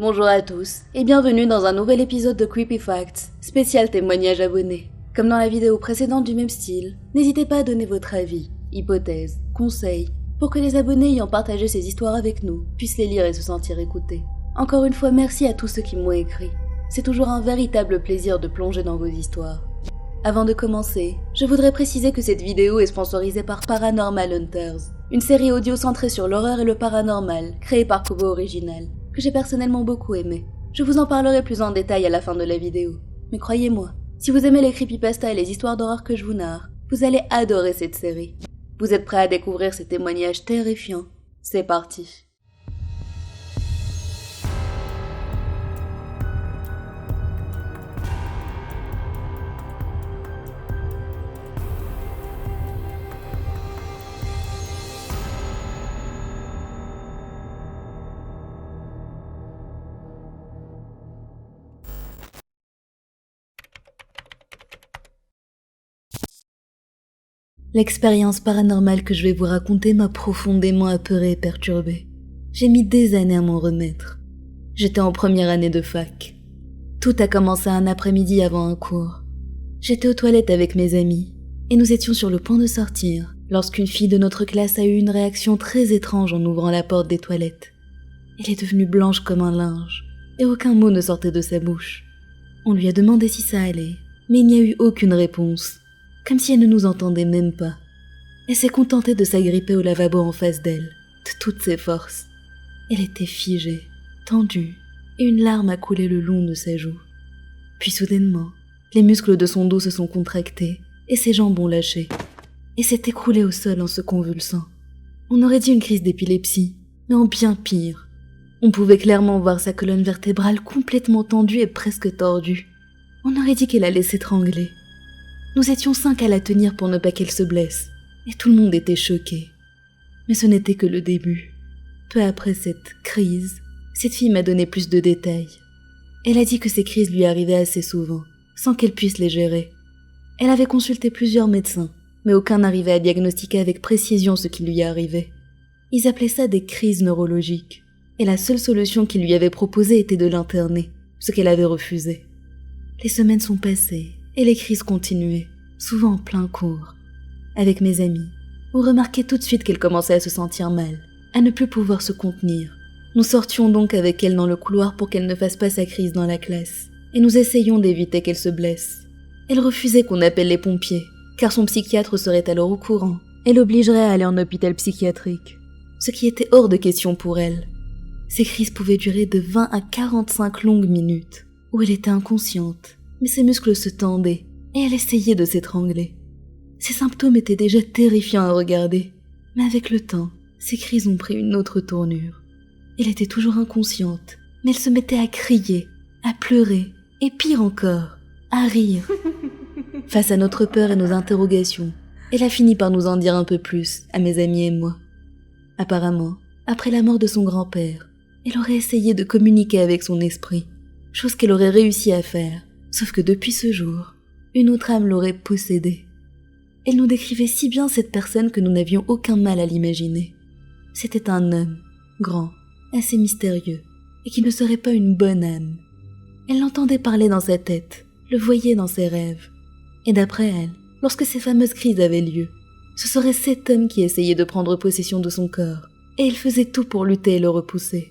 Bonjour à tous, et bienvenue dans un nouvel épisode de Creepy Facts, spécial témoignage abonné. Comme dans la vidéo précédente du même style, n'hésitez pas à donner votre avis, hypothèses, conseils, pour que les abonnés ayant partagé ces histoires avec nous puissent les lire et se sentir écoutés. Encore une fois, merci à tous ceux qui m'ont écrit. C'est toujours un véritable plaisir de plonger dans vos histoires. Avant de commencer, je voudrais préciser que cette vidéo est sponsorisée par Paranormal Hunters, une série audio centrée sur l'horreur et le paranormal, créée par Kobo Original, que j'ai personnellement beaucoup aimé. Je vous en parlerai plus en détail à la fin de la vidéo. Mais croyez-moi, si vous aimez les creepypastas et les histoires d'horreur que je vous narre, vous allez adorer cette série. Vous êtes prêts à découvrir ces témoignages terrifiants? C'est parti! L'expérience paranormale que je vais vous raconter m'a profondément apeurée et perturbée. J'ai mis des années à m'en remettre. J'étais en première année de fac. Tout a commencé un après-midi avant un cours. J'étais aux toilettes avec mes amis, et nous étions sur le point de sortir, lorsqu'une fille de notre classe a eu une réaction très étrange en ouvrant la porte des toilettes. Elle est devenue blanche comme un linge, et aucun mot ne sortait de sa bouche. On lui a demandé si ça allait, mais il n'y a eu aucune réponse. Comme si elle ne nous entendait même pas. Elle s'est contentée de s'agripper au lavabo en face d'elle, de toutes ses forces. Elle était figée, tendue, et une larme a coulé le long de sa joue. Puis soudainement, les muscles de son dos se sont contractés, et ses jambes ont lâché. Et s'est écroulée au sol en se convulsant. On aurait dit une crise d'épilepsie, mais en bien pire. On pouvait clairement voir sa colonne vertébrale complètement tendue et presque tordue. On aurait dit qu'elle allait s'étrangler. Nous étions 5 à la tenir pour ne pas qu'elle se blesse, et tout le monde était choqué. Mais ce n'était que le début. Peu après cette crise, cette fille m'a donné plus de détails. Elle a dit que ces crises lui arrivaient assez souvent, sans qu'elle puisse les gérer. Elle avait consulté plusieurs médecins, mais aucun n'arrivait à diagnostiquer avec précision ce qui lui arrivait. Ils appelaient ça des crises neurologiques, et la seule solution qu'ils lui avaient proposée était de l'interner, ce qu'elle avait refusé. Les semaines sont passées, et les crises continuaient, souvent en plein cours. Avec mes amis, on remarquait tout de suite qu'elle commençait à se sentir mal, à ne plus pouvoir se contenir. Nous sortions donc avec elle dans le couloir pour qu'elle ne fasse pas sa crise dans la classe, et nous essayions d'éviter qu'elle se blesse. Elle refusait qu'on appelle les pompiers, car son psychiatre serait alors au courant et l'obligerait à aller en hôpital psychiatrique, ce qui était hors de question pour elle. Ces crises pouvaient durer de 20 à 45 longues minutes, où elle était inconsciente, mais ses muscles se tendaient, et elle essayait de s'étrangler. Ces symptômes étaient déjà terrifiants à regarder, mais avec le temps, ses crises ont pris une autre tournure. Elle était toujours inconsciente, mais elle se mettait à crier, à pleurer, et pire encore, à rire. Face à notre peur et nos interrogations, elle a fini par nous en dire un peu plus, à mes amis et moi. Apparemment, après la mort de son grand-père, elle aurait essayé de communiquer avec son esprit, chose qu'elle aurait réussi à faire. Sauf que depuis ce jour, une autre âme l'aurait possédée. Elle nous décrivait si bien cette personne que nous n'avions aucun mal à l'imaginer. C'était un homme, grand, assez mystérieux, et qui ne serait pas une bonne âme. Elle l'entendait parler dans sa tête, le voyait dans ses rêves. Et d'après elle, lorsque ces fameuses crises avaient lieu, ce serait cet homme qui essayait de prendre possession de son corps, et elle faisait tout pour lutter et le repousser.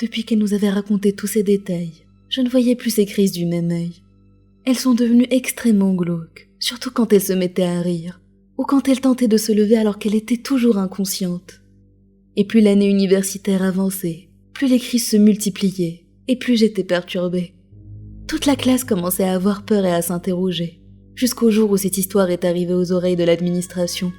Depuis qu'elle nous avait raconté tous ces détails, je ne voyais plus ces crises du même œil. Elles sont devenues extrêmement glauques, surtout quand elle se mettait à rire, ou quand elle tentait de se lever alors qu'elle était toujours inconsciente. Et plus l'année universitaire avançait, plus les crises se multipliaient, et plus j'étais perturbée. Toute la classe commençait à avoir peur et à s'interroger, jusqu'au jour où cette histoire est arrivée aux oreilles de l'administration.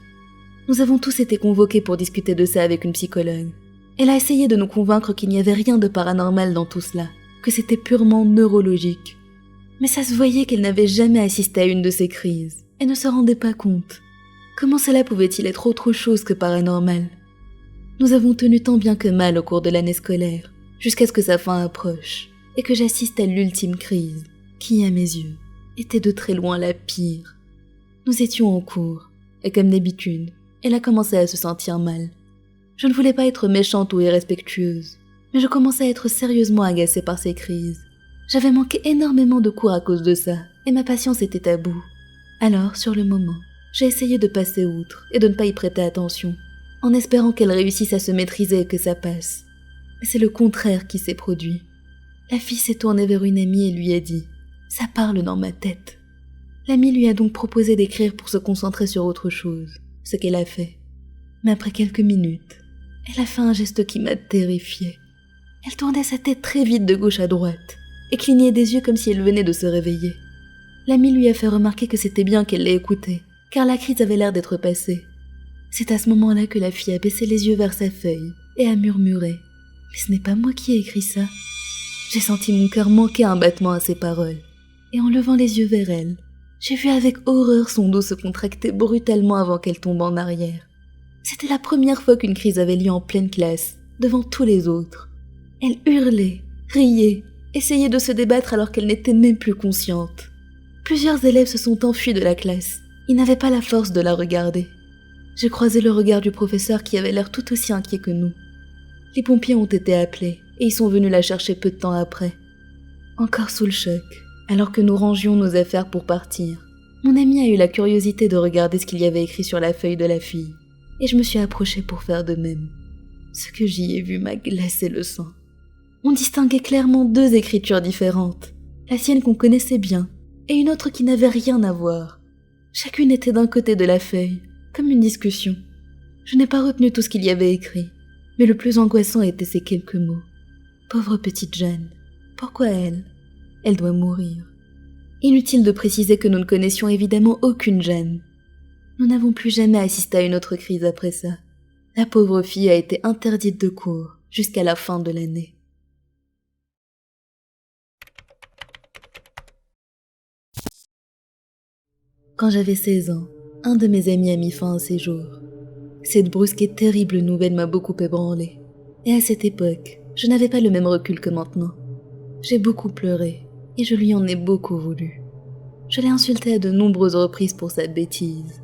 Nous avons tous été convoqués pour discuter de ça avec une psychologue. Elle a essayé de nous convaincre qu'il n'y avait rien de paranormal dans tout cela, que c'était purement neurologique. Mais ça se voyait qu'elle n'avait jamais assisté à une de ces crises, et ne se rendait pas compte. Comment cela pouvait-il être autre chose que paranormal? Nous avons tenu tant bien que mal au cours de l'année scolaire, jusqu'à ce que sa fin approche, et que j'assiste à l'ultime crise, qui, à mes yeux, était de très loin la pire. Nous étions en cours, et comme d'habitude, elle a commencé à se sentir mal. Je ne voulais pas être méchante ou irrespectueuse, Mais je commençais à être sérieusement agacée par ces crises. J'avais manqué énormément de cours à cause de ça, et ma patience était à bout. Alors, sur le moment, j'ai essayé de passer outre et de ne pas y prêter attention, en espérant qu'elle réussisse à se maîtriser et que ça passe. Mais c'est le contraire qui s'est produit. La fille s'est tournée vers une amie et lui a dit « Ça parle dans ma tête ». L'amie lui a donc proposé d'écrire pour se concentrer sur autre chose, ce qu'elle a fait. Mais après quelques minutes, elle a fait un geste qui m'a terrifiée. Elle tournait sa tête très vite de gauche à droite et clignait des yeux comme si elle venait de se réveiller. L'amie lui a fait remarquer que c'était bien qu'elle l'ait écoutée, car la crise avait l'air d'être passée. C'est à ce moment-là que la fille a baissé les yeux vers sa feuille et a murmuré « Mais ce n'est pas moi qui ai écrit ça ». J'ai senti mon cœur manquer un battement à ces paroles, et en levant les yeux vers elle, j'ai vu avec horreur son dos se contracter brutalement avant qu'elle tombe en arrière. C'était la première fois qu'une crise avait lieu en pleine classe, devant tous les autres. Elle hurlait, riait, essayait de se débattre alors qu'elle n'était même plus consciente. Plusieurs élèves se sont enfuis de la classe. Ils n'avaient pas la force de la regarder. J'ai croisé le regard du professeur qui avait l'air tout aussi inquiet que nous. Les pompiers ont été appelés et ils sont venus la chercher peu de temps après. Encore sous le choc, alors que nous rangions nos affaires pour partir, mon ami a eu la curiosité de regarder ce qu'il y avait écrit sur la feuille de la fille, et je me suis approchée pour faire de même. Ce que j'y ai vu m'a glacé le sang. On distinguait clairement deux écritures différentes, la sienne qu'on connaissait bien, et une autre qui n'avait rien à voir. Chacune était d'un côté de la feuille, comme une discussion. Je n'ai pas retenu tout ce qu'il y avait écrit, mais le plus angoissant étaient ces quelques mots. Pauvre petite Jeanne, pourquoi elle? Elle doit mourir. Inutile de préciser que nous ne connaissions évidemment aucune Jeanne. Nous n'avons plus jamais assisté à une autre crise après ça. La pauvre fille a été interdite de cours jusqu'à la fin de l'année. Quand j'avais 16 ans, un de mes amis a mis fin à ses jours. Cette brusque et terrible nouvelle m'a beaucoup ébranlée. Et à cette époque, je n'avais pas le même recul que maintenant. J'ai beaucoup pleuré, et je lui en ai beaucoup voulu. Je l'ai insulté à de nombreuses reprises pour sa bêtise.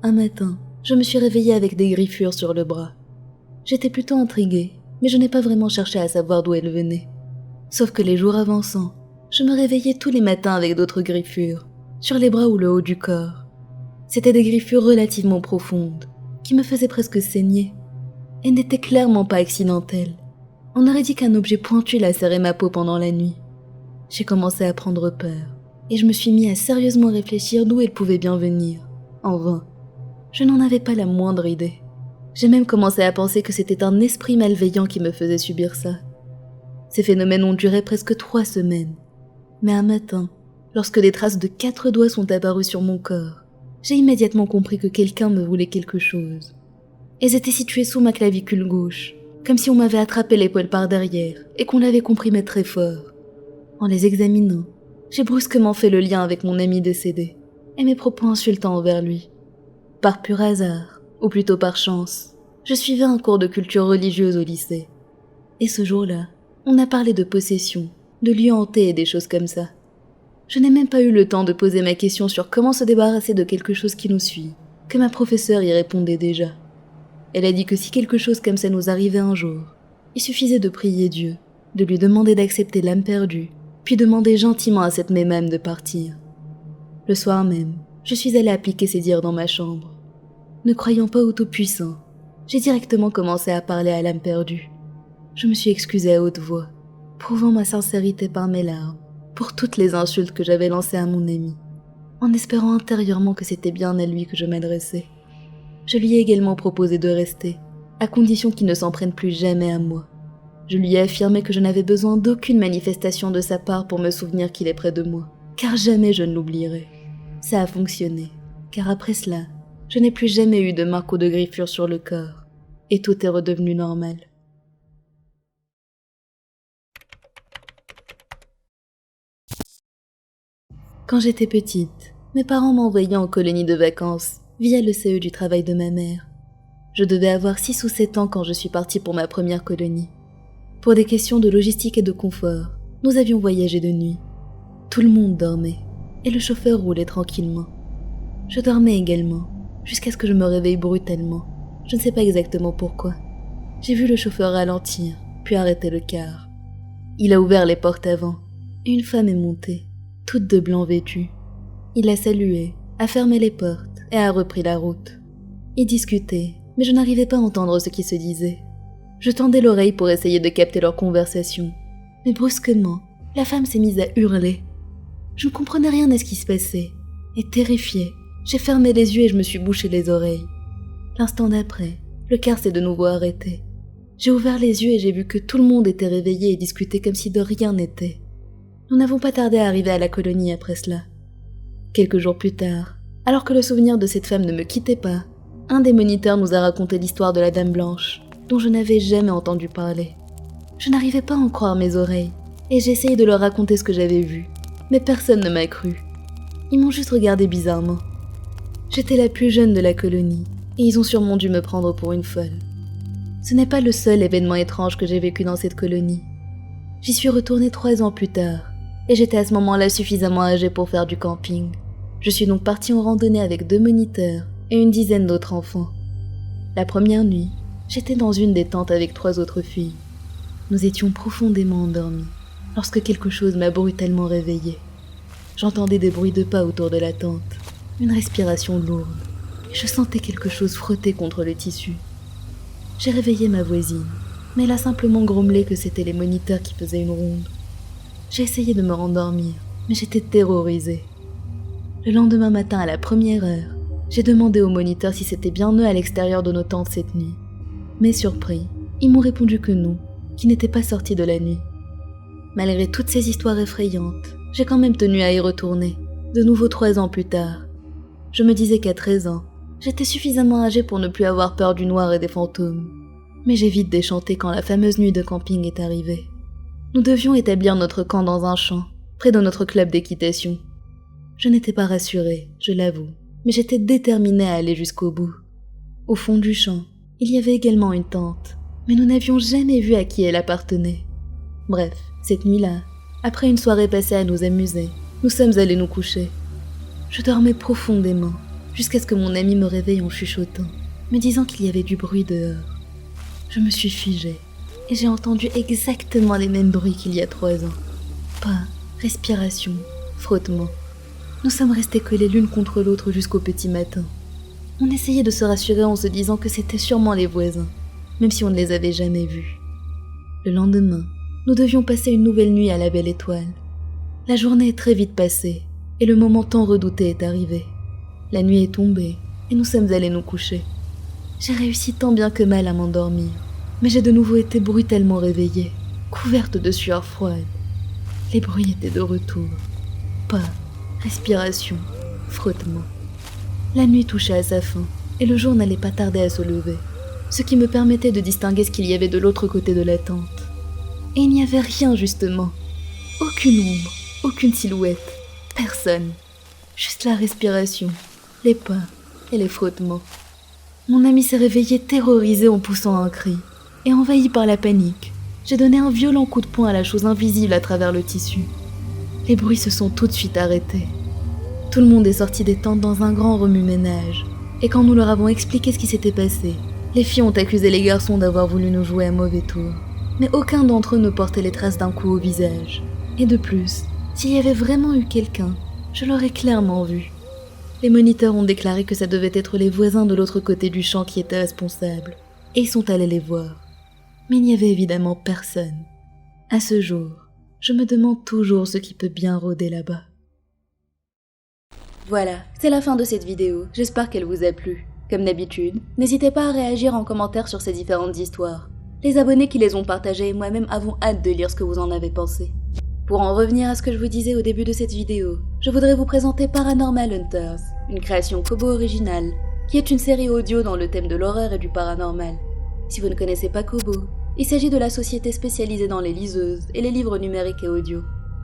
Un matin, je me suis réveillée avec des griffures sur le bras. J'étais plutôt intriguée, mais je n'ai pas vraiment cherché à savoir d'où elles venaient. Sauf que les jours avançant, je me réveillais tous les matins avec d'autres griffures, sur les bras ou le haut du corps. C'étaient des griffures relativement profondes, qui me faisaient presque saigner. Elles n'étaient clairement pas accidentelles. On aurait dit qu'un objet pointu lacérait ma peau pendant la nuit. J'ai commencé à prendre peur, et je me suis mis à sérieusement réfléchir d'où elles pouvaient bien venir. En vain. Je n'en avais pas la moindre idée. J'ai même commencé à penser que c'était un esprit malveillant qui me faisait subir ça. Ces phénomènes ont duré presque 3 semaines. Mais un matin, lorsque des traces de 4 doigts sont apparues sur mon corps, j'ai immédiatement compris que quelqu'un me voulait quelque chose. Elles étaient situées sous ma clavicule gauche, comme si on m'avait attrapé l'épaule par derrière et qu'on l'avait comprimée très fort. En les examinant, j'ai brusquement fait le lien avec mon ami décédé et mes propos insultants envers lui. Par pur hasard, ou plutôt par chance, je suivais un cours de culture religieuse au lycée. Et ce jour-là, on a parlé de possession, de lieux hantés et des choses comme ça. Je n'ai même pas eu le temps de poser ma question sur comment se débarrasser de quelque chose qui nous suit, que ma professeure y répondait déjà. Elle a dit que si quelque chose comme ça nous arrivait un jour, il suffisait de prier Dieu, de lui demander d'accepter l'âme perdue, puis demander gentiment à cette même âme de partir. Le soir même, je suis allée appliquer ces dires dans ma chambre. Ne croyant pas au Tout-Puissant, j'ai directement commencé à parler à l'âme perdue. Je me suis excusée à haute voix, prouvant ma sincérité par mes larmes, pour toutes les insultes que j'avais lancées à mon ami, en espérant intérieurement que c'était bien à lui que je m'adressais. Je lui ai également proposé de rester, à condition qu'il ne s'en prenne plus jamais à moi. Je lui ai affirmé que je n'avais besoin d'aucune manifestation de sa part pour me souvenir qu'il est près de moi, car jamais je ne l'oublierai. Ça a fonctionné, car après cela, je n'ai plus jamais eu de marques ou de griffures sur le corps, et tout est redevenu normal. Quand j'étais petite, mes parents m'envoyaient en colonie de vacances, via le CE du travail de ma mère. Je devais avoir 6 ou 7 ans quand je suis partie pour ma première colonie. Pour des questions de logistique et de confort, nous avions voyagé de nuit. Tout le monde dormait, et le chauffeur roulait tranquillement. Je dormais également, jusqu'à ce que je me réveille brutalement. Je ne sais pas exactement pourquoi. J'ai vu le chauffeur ralentir, pu arrêter le car. Il a ouvert les portes avant, et une femme est montée, toute de blanc vêtue. Il a salué, a fermé les portes et a repris la route. Ils discutaient, mais je n'arrivais pas à entendre ce qui se disait. Je tendais l'oreille pour essayer de capter leur conversation, mais brusquement, la femme s'est mise à hurler. Je ne comprenais rien à ce qui se passait, et terrifiée, j'ai fermé les yeux et je me suis bouché les oreilles. L'instant d'après, le car s'est de nouveau arrêté. J'ai ouvert les yeux et j'ai vu que tout le monde était réveillé et discutait comme si de rien n'était. Nous n'avons pas tardé à arriver à la colonie après cela. Quelques jours plus tard, alors que le souvenir de cette femme ne me quittait pas, un des moniteurs nous a raconté l'histoire de la Dame Blanche, dont je n'avais jamais entendu parler. Je n'arrivais pas à en croire mes oreilles, et j'ai essayé de leur raconter ce que j'avais vu, mais personne ne m'a cru. Ils m'ont juste regardé bizarrement. J'étais la plus jeune de la colonie, et ils ont sûrement dû me prendre pour une folle. Ce n'est pas le seul événement étrange que j'ai vécu dans cette colonie. J'y suis retournée 3 ans plus tard, et j'étais à ce moment-là suffisamment âgée pour faire du camping. Je suis donc partie en randonnée avec 2 moniteurs et une dizaine d'autres enfants. La première nuit, j'étais dans une des tentes avec 3 autres filles. Nous étions profondément endormis, lorsque quelque chose m'a brutalement réveillée. J'entendais des bruits de pas autour de la tente, une respiration lourde, et je sentais quelque chose frotter contre le tissu. J'ai réveillé ma voisine, mais elle a simplement grommelé que c'étaient les moniteurs qui faisaient une ronde. J'ai essayé de me rendormir, mais j'étais terrorisée. Le lendemain matin à la première heure, j'ai demandé aux moniteurs si c'était bien eux à l'extérieur de nos tentes cette nuit. Mais surpris, ils m'ont répondu que non, qu'ils n'étaient pas sortis de la nuit. Malgré toutes ces histoires effrayantes, j'ai quand même tenu à y retourner, de nouveau 3 ans plus tard. Je me disais qu'à 13 ans, j'étais suffisamment âgée pour ne plus avoir peur du noir et des fantômes. Mais j'ai vite déchanté quand la fameuse nuit de camping est arrivée. Nous devions établir notre camp dans un champ, près de notre club d'équitation. Je n'étais pas rassurée, je l'avoue, mais j'étais déterminée à aller jusqu'au bout. Au fond du champ, il y avait également une tente, mais nous n'avions jamais vu à qui elle appartenait. Bref, cette nuit-là, après une soirée passée à nous amuser, nous sommes allés nous coucher. Je dormais profondément, jusqu'à ce que mon ami me réveille en chuchotant, me disant qu'il y avait du bruit dehors. Je me suis figée, et j'ai entendu exactement les mêmes bruits qu'il y a 3 ans. Pas, respiration, frottement. Nous sommes restés collés l'une contre l'autre jusqu'au petit matin. On essayait de se rassurer en se disant que c'était sûrement les voisins, même si on ne les avait jamais vus. Le lendemain, nous devions passer une nouvelle nuit à la Belle Étoile. La journée est très vite passée, et le moment tant redouté est arrivé. La nuit est tombée, et nous sommes allés nous coucher. J'ai réussi tant bien que mal à m'endormir, mais j'ai de nouveau été brutalement réveillée, couverte de sueur froide. Les bruits étaient de retour. Pas, respiration, frottement. La nuit touchait à sa fin, et le jour n'allait pas tarder à se lever, ce qui me permettait de distinguer ce qu'il y avait de l'autre côté de la tente. Et il n'y avait rien justement. Aucune ombre, aucune silhouette, personne. Juste la respiration, les pas et les frottements. Mon ami s'est réveillé terrorisé en poussant un cri, et envahi par la panique, j'ai donné un violent coup de poing à la chose invisible à travers le tissu. Les bruits se sont tout de suite arrêtés. Tout le monde est sorti des tentes dans un grand remue-ménage, et quand nous leur avons expliqué ce qui s'était passé, les filles ont accusé les garçons d'avoir voulu nous jouer un mauvais tour. Mais aucun d'entre eux ne portait les traces d'un coup au visage. Et de plus, s'il y avait vraiment eu quelqu'un, je l'aurais clairement vu. Les moniteurs ont déclaré que ça devait être les voisins de l'autre côté du champ qui étaient responsables, et ils sont allés les voir. Mais il n'y avait évidemment personne. À ce jour, je me demande toujours ce qui peut bien rôder là-bas. Voilà, c'est la fin de cette vidéo, j'espère qu'elle vous a plu. Comme d'habitude, n'hésitez pas à réagir en commentaire sur ces différentes histoires. Les abonnés qui les ont partagées et moi-même avons hâte de lire ce que vous en avez pensé. Pour en revenir à ce que je vous disais au début de cette vidéo, je voudrais vous présenter Paranormal Hunters, une création Kobo originale, qui est une série audio dans le thème de l'horreur et du paranormal. Si vous ne connaissez pas Kobo, il s'agit de la société spécialisée dans les liseuses et les livres numériques et audio.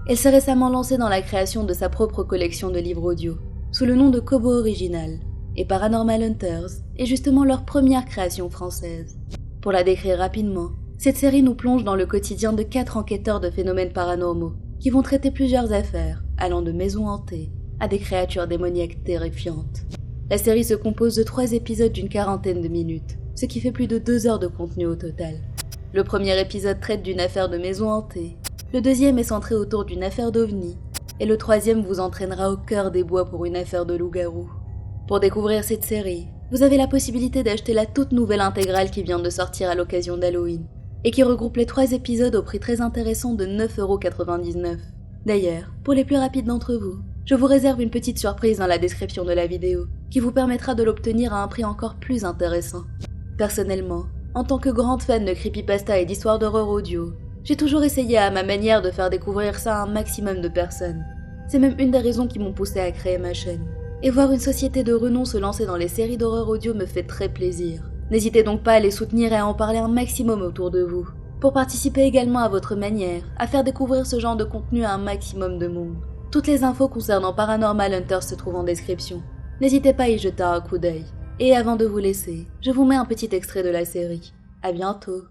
Elle s'est récemment lancée dans la création de sa propre collection de livres audio, sous le nom de Kobo Original, et Paranormal Hunters est justement leur première création française. Pour la décrire rapidement, cette série nous plonge dans le quotidien de 4 enquêteurs de phénomènes paranormaux, qui vont traiter plusieurs affaires, allant de maisons hantées à des créatures démoniaques terrifiantes. La série se compose de 3 épisodes d'une 40aine de minutes, ce qui fait plus de 2 heures de contenu au total. Le premier épisode traite d'une affaire de maison hantée. Le deuxième est centré autour d'une affaire d'ovni. Et le troisième vous entraînera au cœur des bois pour une affaire de loup-garou. Pour découvrir cette série, vous avez la possibilité d'acheter la toute nouvelle intégrale qui vient de sortir à l'occasion d'Halloween, et qui regroupe les 3 épisodes au prix très intéressant de 9,99 €. D'ailleurs, pour les plus rapides d'entre vous, je vous réserve une petite surprise dans la description de la vidéo, qui vous permettra de l'obtenir à un prix encore plus intéressant. Personnellement, en tant que grande fan de creepypasta et d'histoires d'horreur audio, j'ai toujours essayé à ma manière de faire découvrir ça à un maximum de personnes. C'est même une des raisons qui m'ont poussé à créer ma chaîne. Et voir une société de renom se lancer dans les séries d'horreur audio me fait très plaisir. N'hésitez donc pas à les soutenir et à en parler un maximum autour de vous, pour participer également à votre manière, à faire découvrir ce genre de contenu à un maximum de monde. Toutes les infos concernant Paranormal Hunters se trouvent en description. N'hésitez pas à y jeter un coup d'œil. Et avant de vous laisser, je vous mets un petit extrait de la série. À bientôt.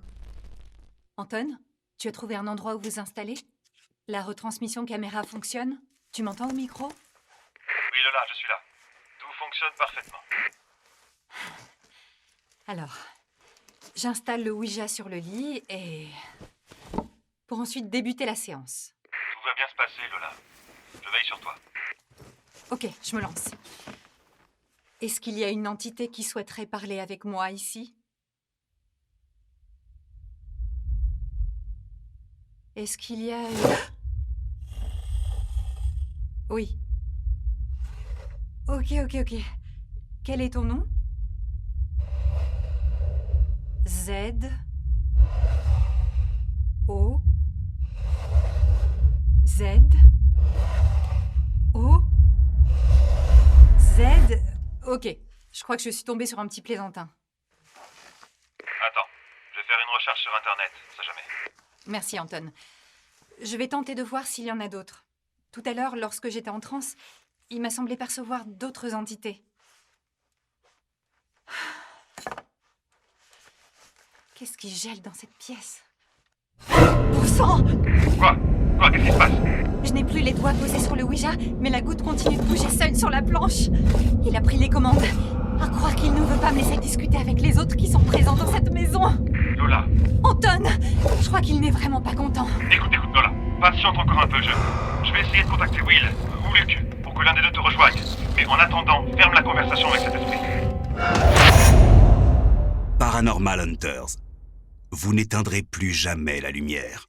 Anton, tu as trouvé un endroit où vous installer? La retransmission caméra fonctionne? Tu m'entends au micro? Oui Lola, je suis là. Tout fonctionne parfaitement. Alors, j'installe le Ouija sur le lit et... pour ensuite débuter la séance. Tout va bien se passer Lola. Je veille sur toi. Ok, je me lance. Est-ce qu'il y a une entité qui souhaiterait parler avec moi ici? Est-ce qu'il y a... Oui. Ok. Quel est ton nom? Z... O... Z... O... Z... Ok, je crois que je suis tombée sur un petit plaisantin. Attends, je vais faire une recherche sur Internet, on sait jamais. Merci Anton. Je vais tenter de voir s'il y en a d'autres. Tout à l'heure, lorsque j'étais en transe, il m'a semblé percevoir d'autres entités. Qu'est-ce qui gèle dans cette pièce? Bon sang! Quoi? Qu'est-ce qui se passe? Je n'ai plus les doigts posés sur le Ouija, mais la goutte continue de bouger seule sur la planche. Il a pris les commandes. À croire qu'il ne veut pas me laisser discuter avec les autres qui sont présents dans cette maison. Lola. Anton! Je crois qu'il n'est vraiment pas content. Écoute Lola. Patiente encore un peu, je vais essayer de contacter Will ou Luc pour que l'un des deux te rejoigne. Mais en attendant, ferme la conversation avec cet esprit. Paranormal Hunters. Vous n'éteindrez plus jamais la lumière.